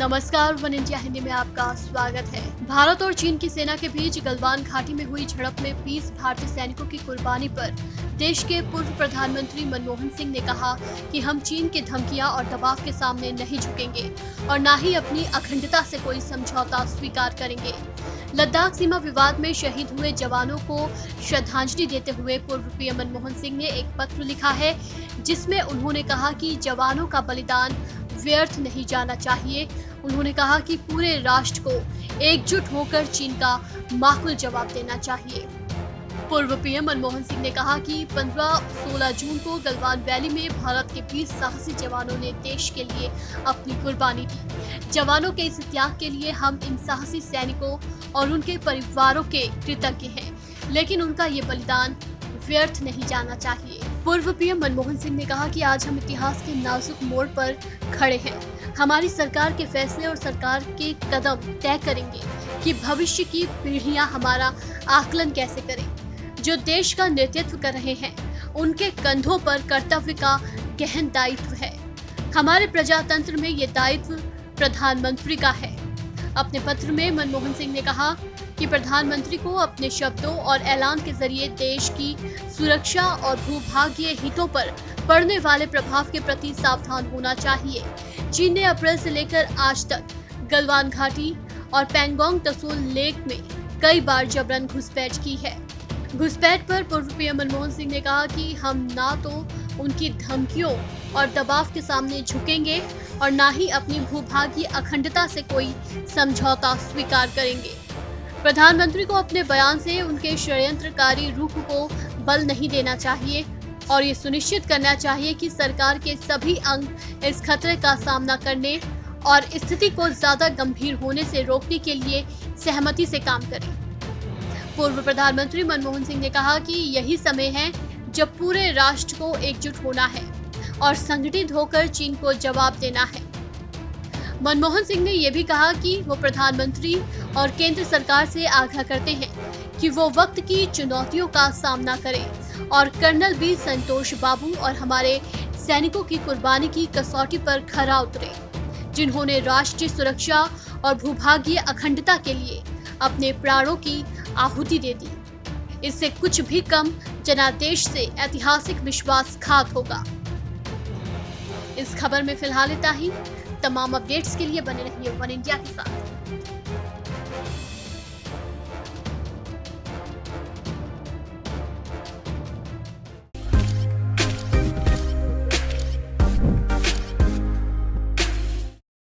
नमस्कार, one India Hindi में आपका स्वागत है। भारत और चीन की सेना के बीच गलवान घाटी में हुई झड़प में 20 भारतीय सैनिकों की कुर्बानी पर देश के पूर्व प्रधानमंत्री मनमोहन सिंह ने कहा कि हम चीन की धमकियां और दबाव के सामने नहीं झुकेंगे और न ही अपनी अखंडता से कोई समझौता स्वीकार करेंगे। लद्दाख सीमा विवाद में शहीद हुए जवानों को श्रद्धांजलि देते हुए पूर्व पीएम मनमोहन सिंह ने एक पत्र लिखा है, जिसमें उन्होंने कहा कि जवानों का बलिदान व्यर्थ नहीं जाना चाहिए। उन्होंने कहा कि पूरे राष्ट्र को एकजुट होकर चीन का माकूल जवाब देना चाहिए। पूर्व पीएम मनमोहन सिंह ने कहा कि 15-16 जून को गलवान वैली में भारत के 20 साहसी जवानों ने देश के लिए अपनी कुर्बानी दी। जवानों के इस त्याग के लिए हम इन साहसी सैनिकों और उनके परिवारों के कृतज्ञ हैं, लेकिन उनका ये बलिदान व्यर्थ नहीं जाना चाहिए। पूर्व पीएम मनमोहन सिंह ने कहा कि आज हम इतिहास के नाजुक मोड़ पर खड़े हैं। हमारी सरकार के फैसले और सरकार के कदम तय करेंगे कि भविष्य की पीढ़ियां हमारा आकलन कैसे करें। जो देश का नेतृत्व कर रहे हैं, उनके कंधों पर कर्तव्य का गहन दायित्व है। हमारे प्रजातंत्र में ये दायित्व प्रधानमंत्री का है। अपने पत्र में मनमोहन सिंह ने कहा कि प्रधानमंत्री को अपने शब्दों और ऐलान के जरिए देश की सुरक्षा और भूभागीय हितों पर पड़ने वाले प्रभाव के प्रति सावधान होना चाहिए। चीन ने अप्रैल से लेकर आज तक गलवान घाटी और पैंगोंग त्सो लेक में कई बार जबरन घुसपैठ की है। घुसपैठ पर पूर्व पीएम मनमोहन सिंह ने कहा कि हम ना तो उनकी धमकियों और दबाव के सामने झुकेंगे और ना ही अपनी भूभागीय अखंडता से कोई समझौता स्वीकार करेंगे। प्रधानमंत्री को अपने बयान से उनके षड्यंत्रकारी रुख को बल नहीं देना चाहिए और ये सुनिश्चित करना चाहिए कि सरकार के सभी अंग इस खतरे का सामना करने और स्थिति को ज्यादा गंभीर होने से रोकने के लिए सहमति से काम करें। पूर्व प्रधानमंत्री मनमोहन सिंह ने कहा कि यही समय है जब पूरे राष्ट्र को एकजुट होना है और संगठित होकर चीन को जवाब देना है। मनमोहन सिंह ने यह भी कहा कि वो प्रधानमंत्री और केंद्र सरकार से आग्रह करते हैं कि वो वक्त की चुनौतियों का सामना करें और कर्नल वीर संतोष बाबू और हमारे सैनिकों की कुर्बानी की कसौटी पर खरा उतरे, जिन्होंने राष्ट्रीय सुरक्षा और भूभागीय अखंडता के लिए अपने प्राणों की आहुति दे दी। इससे कुछ भी कम जनादेश से ऐतिहासिक विश्वासघात होगा। इस खबर में फिलहाल इतना ही। तमाम अपडेट्स के लिए बने रहिए वन इंडिया के साथ।